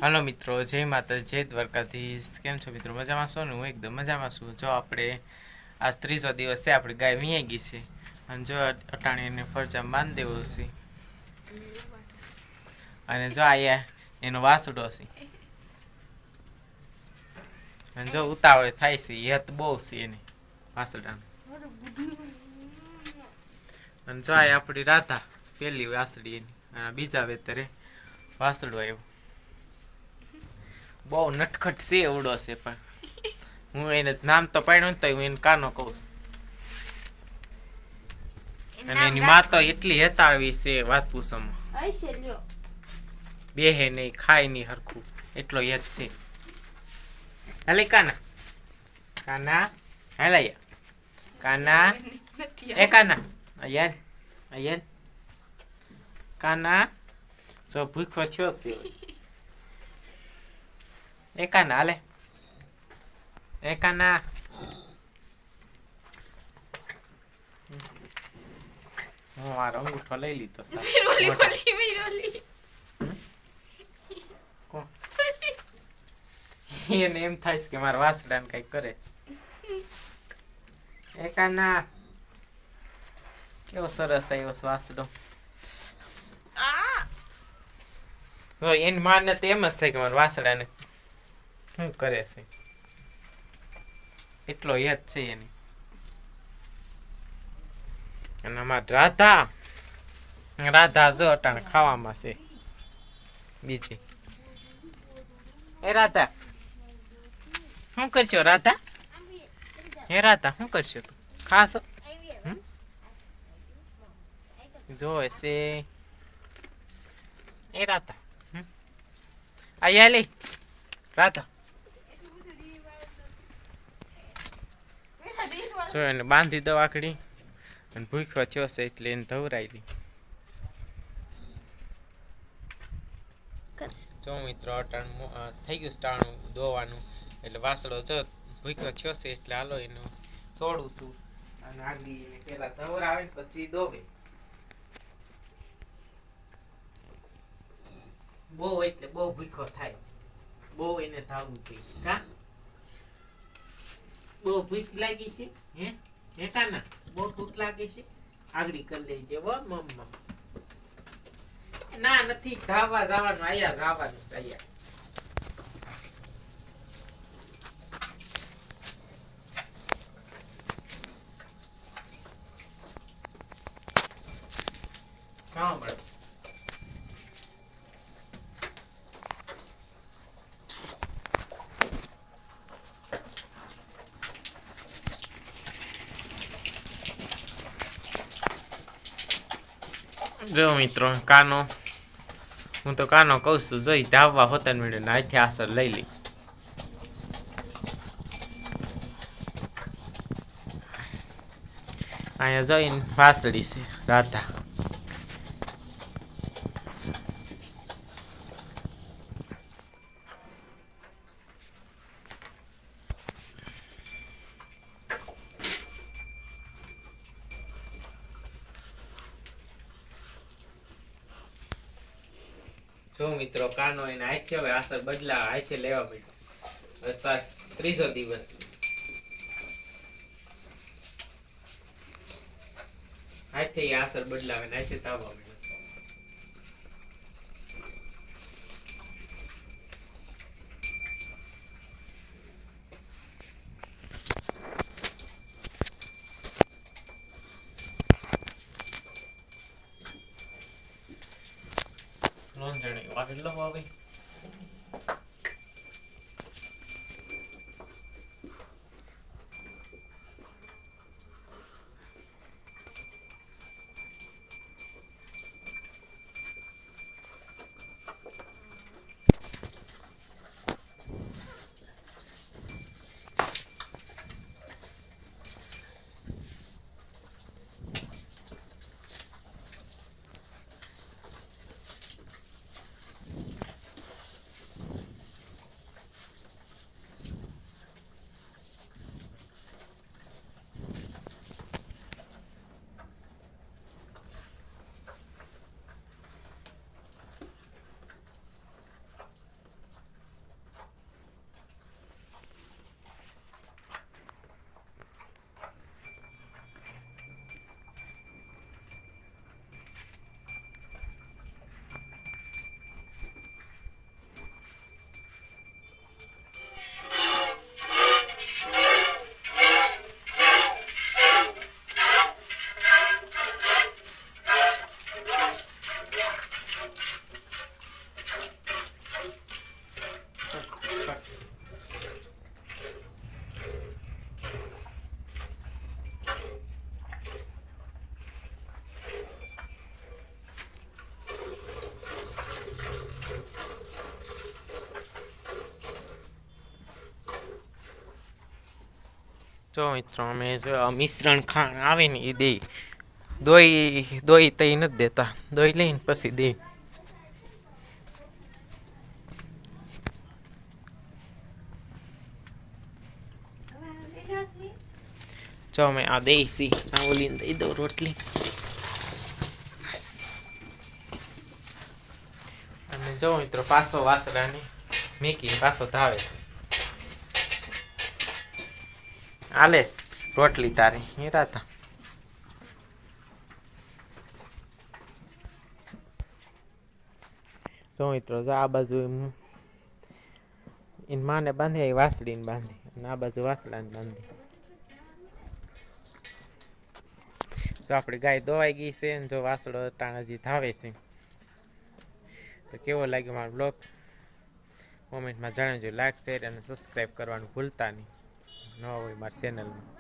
હાલો મિત્રો, જય માતા, જય દ્વારકાધીશ. કેમ છો મિત્રો? મજામાં છો ને? હું એકદમ મજામાં છું. જો આપણે આજ ત્રીજો દિવસ છે, આપણી ગાય વીંયાઈ ગઈ છે અને જો અટાણીને ફરજામાં બાંધી દેવો છે અને જો આયા એનો વાસડો છે અને જો ઉતાવળે થાય છે, યત બહુ છે એને વાસડાને. અને જો આ આપણી રાધા પેલી વાસડી એની બીજા વેતરે વાસડો આવ્યો. બહુ નટખટ છે, એવડો છે, પણ હું એને નામ તો પાડ્યું તો હું એને કાનો કહું છું. અને એની માં તો એટલી હેતાળવી છે, વાત પૂછવામાં બેહે નહીં, ખાય નહીં હરખું, એટલો હેત છે. હાલે કાના, કાના હાલયા, કાના એ કાના અયન અયન કાના જો ભૂખો થયો છે. એ કાના હાલે, એ કાના હું મારો અંગૂઠો લઈ લીધો. એને એમ થાય કે મારા વાસડાને કઈ કરે. એ કાના કેવો સરસ આવ્યો વાસડો. એની માને તો એમ જ થાય કે મારા વાસડાને શું કરે છે, એટલો યદ છે એની. અને અમારે રાધા રાધા જો અટાણે ખાવામાં છે બીજી. એ રાધા શું કરશો? રાધા હે રાધા શું કરશો તું? ખાશો? જોવે છે એ રાધા. અહીંયા લે રાધા. જો એને બાંધી દો આખડી અને ભૂખ્યો થયો છે એટલે એને ધવરાયેલી. જો મિત્રો અટાણ થઈ ગયું ટાણું દોવાનું એટલે વાસળો જો ભૂખ્યો થયો છે એટલે હાલો એનું છોડું છું અને આગળ એને પેલા ધવરાવે પછી દોવે. બહુ એટલે બહુ ભૂખો થાય, બહુ એને ધાવવું છે. કા બહુ ભૂખ લાગી છે? હે હેઠા ના બહુ ભૂખ લાગે છે, આગળી કરી દે છે. મમ્મા ના નથી ધાવવા જવાનું, આયા જવાનું આયા. હા મળે. જો મિત્રો કાનો, હું તો કાનો કહું છું, જોઈ ધાવવા હોતા મેળે ને આથી આસર લઈ લી. અહીંયા જોઈને વાસળી છે રાધા. જો મિત્રો કાનો એને આથી હવે આસર બદલા આથી લેવા માંડ્યો. બસ ત્રીજો દિવસ આથી આસર બદલાવે ને આથી તાવવા માંડ્યો. લોંજણી વાગી લો હવે. જો મિત્રો અમે જો મિશ્રણ ખાણ આવે ને એ દઈ દોઈ તઈ નથી દેતા, દોઈ લઈને પછી દઈ. જો અમે આ દઈ સી આ ઓલીને દઈ દો રોટલી. અને જો મિત્રો પાછો વાસરાની મેકી પાછો ધાવે. આલે રોટલી તારી હીરાતા. જો મિત્રો આ બાજુ એની માને બાંધી વાસળીને બાંધી અને આ બાજુ વાસળાને બાંધી. જો આપણી ગાય દોવાઈ ગઈ છે ને જો વાસળો ટાણા હજી ધાવે છે. તો કેવો લાગ્યો મારો બ્લોગ કોમેન્ટમાં જણાવજો. લાઈક શેર અને સબસ્ક્રાઈબ કરવાનું ભૂલતા નહીં ન હોય મારી ચેનલમાં.